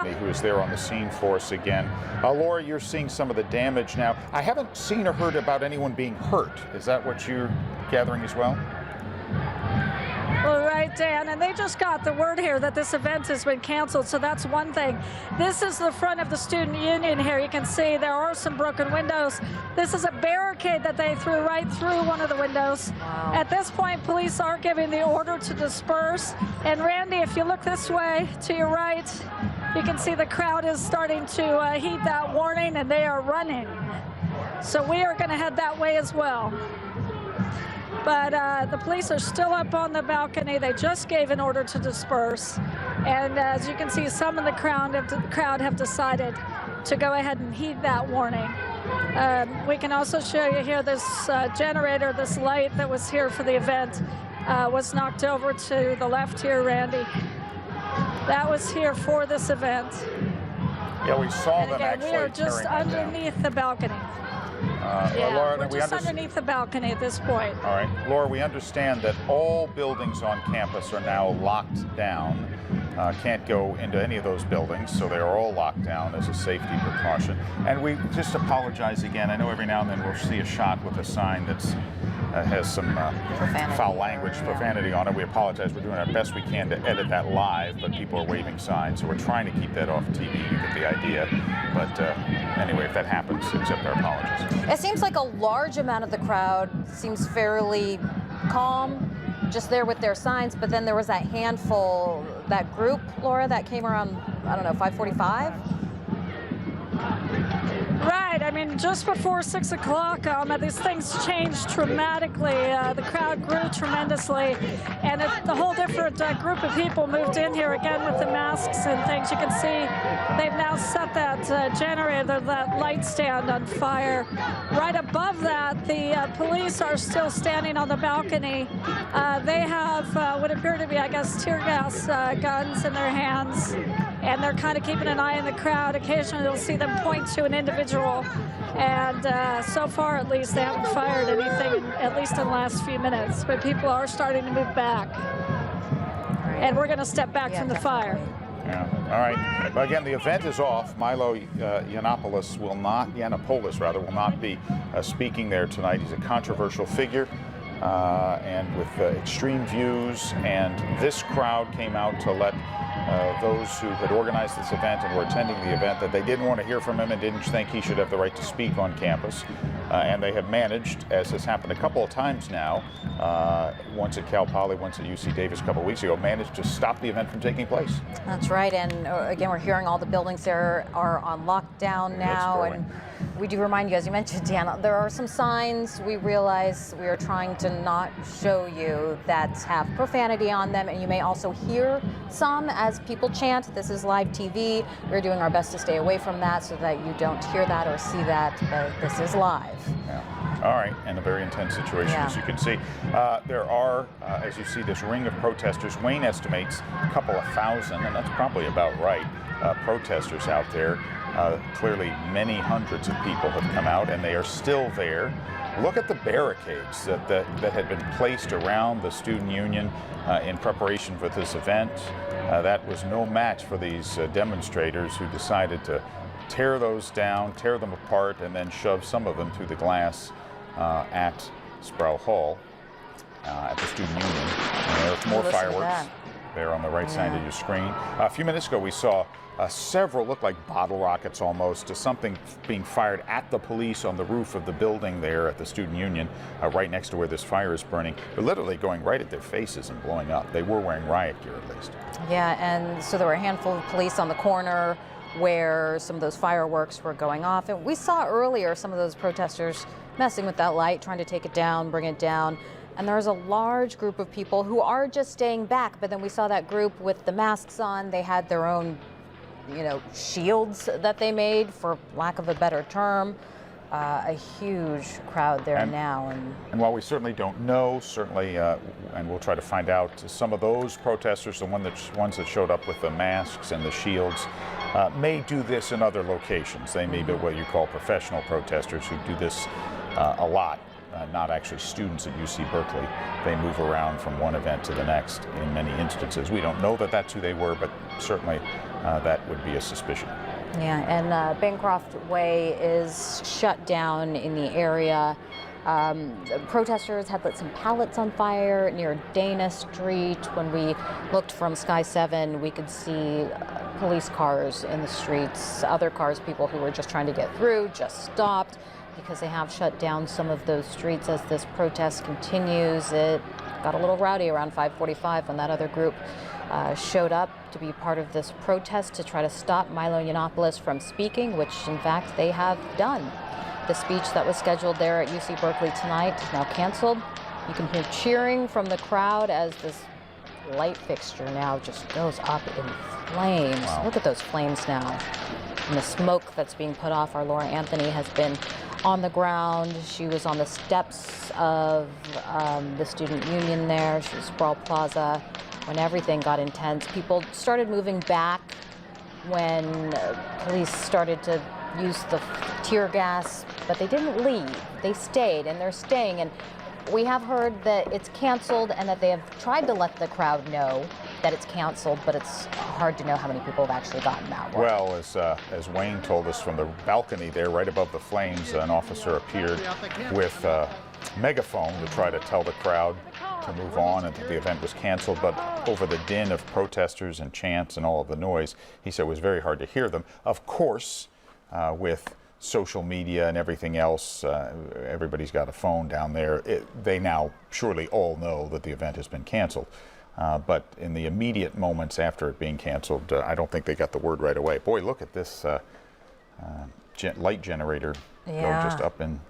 Who is there on the scene for us again. Laura, you're seeing some of the damage now. I haven't seen or heard about anyone being hurt. Is that what you're gathering as well? Well, right, Dan, and they just got the word here that this event has been canceled, so that's one thing. This is the front of the student union here. You can see there are some broken windows. This is a barricade that they threw right through one of the windows. Wow. At this point, police are giving the order to disperse. And Randy, if you look this way to your right, you can see the crowd is starting to heed that warning, and they are running. So we are going to head that way as well. But the police are still up on the balcony. They just gave an order to disperse. And as you can see, some of the crowd have decided to go ahead and heed that warning. We can also show you here this generator, this light that was here for the event, was knocked over to the left here, Randy. That was here for this event. Yeah, we saw them again, actually. We are just underneath the balcony. Laura, we're just underneath the balcony at this point. All right. Laura, we understand that all buildings on campus are now locked down. Can't go into any of those buildings, so they're all locked down as a safety precaution. And we just apologize again. I know every now and then we'll see a shot with a sign that's has some foul language, profanity on it. We apologize. We're doing our best we can to edit that live, but people are waving signs, so we're trying to keep that off TV. You get the idea. But anyway, if that happens, accept our apologies. It seems like a large amount of the crowd seems fairly calm, just there with their signs, but then there was that handful, that group, Laura, that came around, I don't know, 5:45? Right, I mean, just before 6 o'clock, these things changed dramatically. The crowd grew tremendously, and the whole different group of people moved in here again with the masks and things. You can see they've now set that generator, that light stand on fire. Right above that, the police are still standing on the balcony. They have what appear to be, I guess, tear gas guns in their hands, and they're kind of keeping an eye on the crowd. Occasionally you'll see them point to an individual, and so far at least they haven't fired anything, at least in the last few minutes, but people are starting to move back. And we're going to step back from the fire. Yeah. All right. Well, again, the event is off. Milo Yiannopoulos will not be speaking there tonight. He's a controversial figure and with extreme views, and this crowd came out to let those who had organized this event and were attending the event that they didn't want to hear from him and didn't think he should have the right to speak on campus. And they have managed, as has happened a couple of times now, once at Cal Poly, once at UC Davis a couple of weeks ago, managed to stop the event from taking place. That's right, and again, we're hearing all the buildings there are on lockdown now, and we do remind you, as you mentioned, Dan, there are some signs we realize we are trying to not show you that have profanity on them, and you may also hear some as people chant. This is live TV. We're doing our best to stay away from that so that you don't hear that or see that, but this is live. Yeah. All right, and a very intense situation, as you can see. There are, as you see, this ring of protesters. Wayne estimates a couple of thousand, and that's probably about right, protesters out there. Clearly, many hundreds of people have come out, and they are still there. Look at the barricades that had been placed around the student union in preparation for this event. That was no match for these demonstrators who decided to tear those down, tear them apart, and then shove some of them through the glass at Sproul Hall at the student union. And there's more fireworks there on the right side of your screen. A few minutes ago, we saw several, look like bottle rockets almost, something being fired at the police on the roof of the building there at the student union, right next to where this fire is burning. They're literally going right at their faces and blowing up. They were wearing riot gear at least. Yeah, and so there were a handful of police on the corner where some of those fireworks were going off. And we saw earlier some of those protesters messing with that light, trying to take it down, bring it down. And there's a large group of people who are just staying back. But then we saw that group with the masks on. They had their own, shields that they made, for lack of a better term. A huge crowd there now. And while we certainly don't know, and we'll try to find out, some of those protesters, the ones that showed up with the masks and the shields, may do this in other locations. They may be what you call professional protesters who do this a lot. Not actually students at UC Berkeley. They move around from one event to the next in many instances. We don't know that that's who they were, but certainly that would be a suspicion. Yeah, and Bancroft Way is shut down in the area. Protesters had lit some pallets on fire near Dana Street. When we looked from Sky 7, we could see police cars in the streets. Other cars, people who were just trying to get through, just stopped because they have shut down some of those streets as this protest continues. It got a little rowdy around 5:45 when that other group showed up to be part of this protest to try to stop Milo Yiannopoulos from speaking, which in fact they have done. The speech that was scheduled there at UC Berkeley tonight is now canceled. You can hear cheering from the crowd as this light fixture now just goes up in flames. Wow. Look at those flames now. And the smoke that's being put off. Our Laura Anthony has been on the ground. She was on the steps of the student union there. She was Sproul Plaza when everything got intense. People started moving back when police started to use the tear gas, but they didn't leave. They stayed, and they're staying. And we have heard that it's canceled and that they have tried to let the crowd know that it's canceled, but it's hard to know how many people have actually gotten out. Well, as Wayne told us from the balcony there, right above the flames, an officer appeared with a megaphone to try to tell the crowd to move on and that the event was canceled. But over the din of protesters and chants and all of the noise, he said it was very hard to hear them. Of course, with social media and everything else, everybody's got a phone down there. They now surely all know that the event has been canceled. But in the immediate moments after it being canceled, I don't think they got the word right away. Boy, look at this light generator go just up in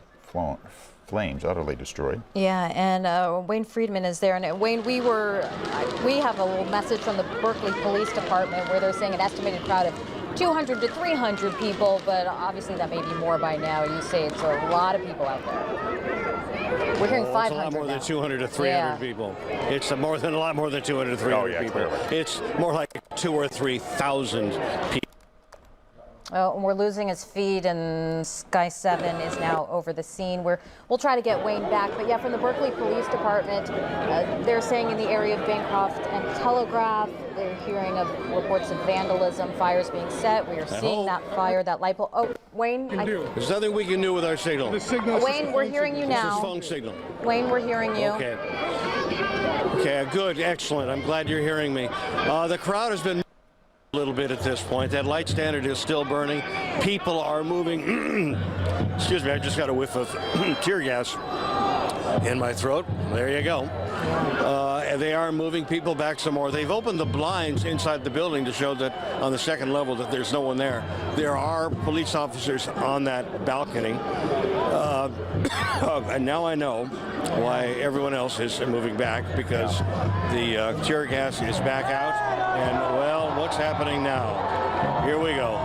flames, utterly destroyed. Yeah, and Wayne Friedman is there. And Wayne, we have a little message from the Berkeley Police Department where they're saying an estimated crowd of 200 to 300 people, but obviously that may be more by now. You say it's a lot of people out there. We're hearing 500 It's a lot more than 200 to 300 people. It's a lot more than 200 to 300 people. Clearly. It's more like 2,000 or 3,000 people. Oh, we're losing his feed, and Sky 7 is now over the scene. We'll try to get Wayne back. But yeah, from the Berkeley Police Department, they're saying in the area of Bancroft and Telegraph, they're hearing of reports of vandalism, fires being set. We are seeing that fire, that light pole. Oh, Wayne. There's nothing we can do with our signal. Wayne, we're hearing you now. This is phone signal. Wayne, we're hearing you. Okay. Okay, good, excellent. I'm glad you're hearing me. The crowd has been a little bit at this point. That light standard is still burning. People are moving. Excuse me, I just got a whiff of tear gas in my throat. There you go. They are moving people back some more. They've opened the blinds inside the building to show that on the second level that there's no one there. There are police officers on that balcony. And now I know why everyone else is moving back, because the tear gas is back out. And, well, what's happening now? Here we go.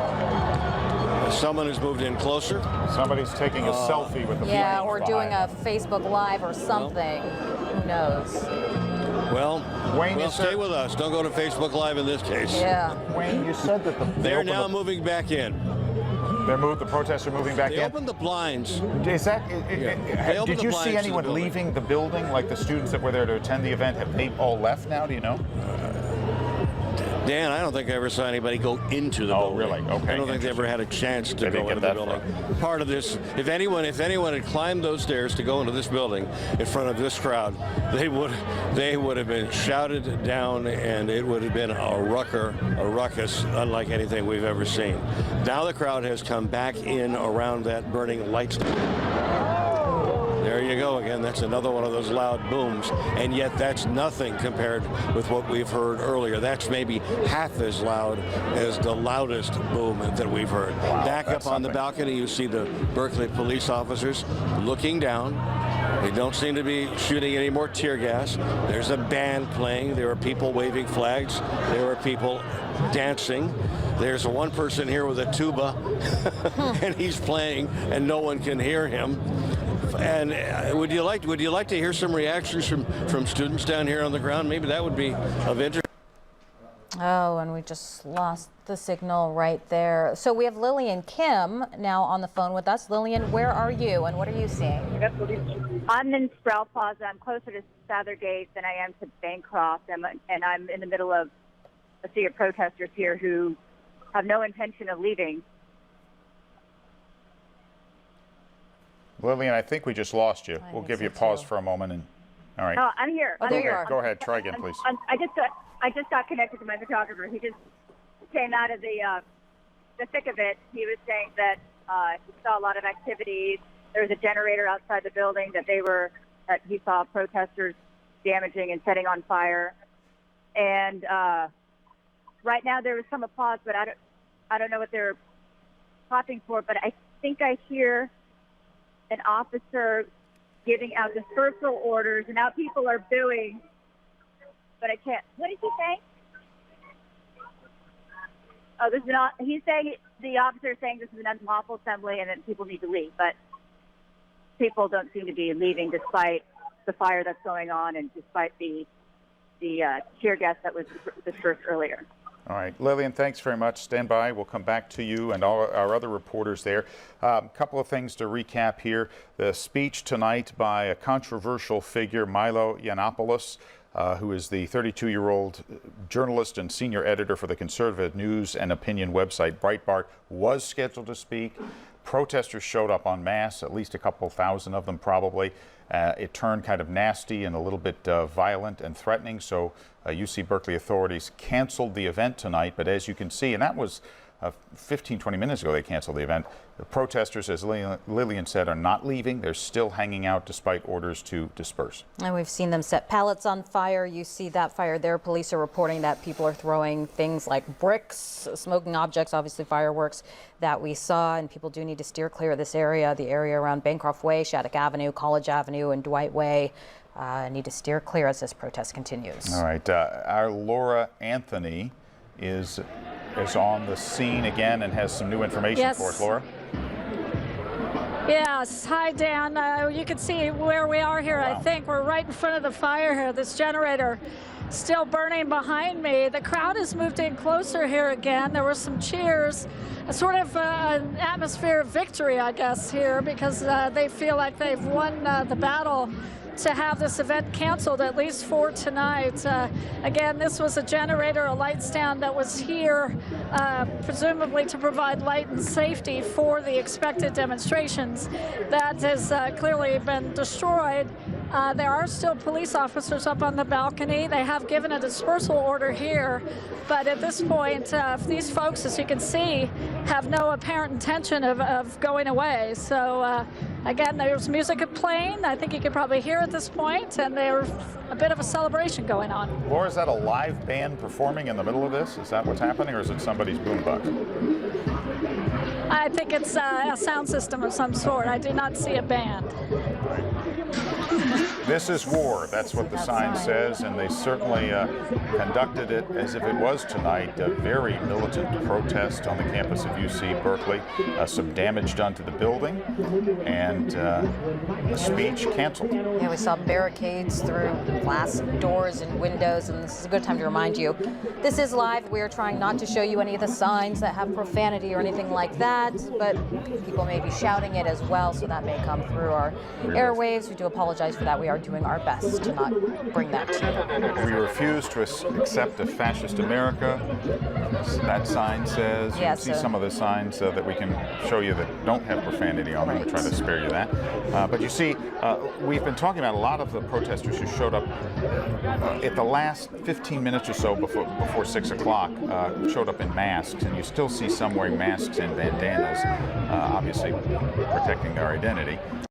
Someone has moved in closer. Somebody's taking a selfie with the Yeah, flames or behind. doing a Facebook Live or something. Who knows? Well, Wayne, stay with us. Don't go to Facebook Live in this case. Yeah. Wayne, you said that They're now moving back in. the protests are moving back They in. opened the blinds. Is that? They opened Did the you blinds see to the anyone building. leaving the building? Like the students that were there to attend the event, have they all left now? Do you know? Dan, I don't think I ever saw anybody go into the building. really? Okay. I don't think they ever had a chance to They didn't go get into the that building. far. Part of this, if anyone had climbed those stairs to go into this building in front of this crowd, they would have been shouted down, and it would have been a ruckus, unlike anything we've ever seen. Now the crowd has come back in around that burning light. There you go again. That's another one of those loud booms. And yet that's nothing compared with what we've heard earlier. That's maybe half as loud as the loudest boom that we've heard. Wow, Back up that's on the something. balcony, you see the Berkeley police officers looking down. They don't seem to be shooting any more tear gas. There's a band playing. There are people waving flags. There are people dancing. There's one person here with a tuba, and he's playing, and no one can hear him. And would you like to hear some reactions from students down here on the ground? Maybe that would be of interest. Oh, and we just lost the signal right there. So we have Lillian Kim now on the phone with us. Lillian, where are you and what are you seeing? I'm in Sproul Plaza. I'm closer to Sathergate than I am to Bancroft, and I'm in the middle of a sea of protesters here who have no intention of leaving. Lillian, I think we just lost you. We'll give you a pause for a moment. And all right. Oh, I'm here. Oh, I'm there you here. are. Go ahead. Try again, please. I just got connected to my photographer. He just came out of the thick of it. He was saying that he saw a lot of activities. There was a generator outside the building that he saw protesters damaging and setting on fire. And right now there was some applause, but I don't know what they're clapping for. But I think I hear an officer giving out dispersal orders, and now people are booing. But I can't. What is he saying? Oh, this is not. He's saying the officer is saying this is an unlawful assembly and that people need to leave. But people don't seem to be leaving despite the fire that's going on and despite the tear gas that was dispersed earlier. All right, Lillian, thanks very much. Stand by. We'll come back to you and all our other reporters there. A couple of things to recap here. The speech tonight by a controversial figure, Milo Yiannopoulos, who is the 32-year-old journalist and senior editor for the conservative news and opinion website Breitbart, was scheduled to speak. Protesters showed up en masse, at least a couple thousand of them probably. It turned kind of nasty and a little bit violent and threatening, so UC Berkeley authorities canceled the event tonight. But as you can see, and that was 15, 20 minutes ago they canceled the event. The protesters, as Lillian said, are not leaving. They're still hanging out despite orders to disperse. And we've seen them set pallets on fire. You see that fire there. Police are reporting that people are throwing things like bricks, smoking objects, obviously fireworks that we saw. And people do need to steer clear of this area, the area around Bancroft Way, Shattuck Avenue, College Avenue, and Dwight Way. Need to steer clear as this protest continues. All right. Our Laura Anthony is on the scene again and has some new information for us. Laura? Yes. Hi, Dan. You can see where we are here. Wow. I think we're right in front of the fire here. This generator still burning behind me. The crowd has moved in closer here again. There were some cheers, a sort of an atmosphere of victory, I guess, here, because they feel like they've won the battle to have this event canceled, at least for tonight. Again, this was a generator, a light stand that was here, presumably to provide light and safety for the expected demonstrations. That has clearly been destroyed. There are still police officers up on the balcony. They have given a dispersal order here, but at this point, these folks, as you can see, have no apparent intention of going away. So again, there's music playing. I think you can probably hear at this point, and there's a bit of a celebration going on. Laura, is that a live band performing in the middle of this? Is that what's happening, or is it somebody's boombox? I think it's a sound system of some sort. I do not see a band. This is war. That's what the sign says, and they certainly conducted it as if it was tonight. A very militant protest on the campus of UC Berkeley. Some damage done to the building, and a speech canceled. Yeah, we saw barricades through glass doors and windows, and this is a good time to remind you, this is live. We are trying not to show you any of the signs that have profanity or anything like that, but people may be shouting it as well, so that may come through our airwaves. We do apologize for that. We are doing our best to not bring that to you. We refuse to accept a fascist America, that sign says. You can see some of the signs that we can show you that don't have profanity on them. We try to spare you that. But you see, we've been talking about a lot of the protesters who showed up at the last 15 minutes or so before 6 o'clock, showed up in masks, and you still see some wearing masks and bandanas, obviously protecting their identity.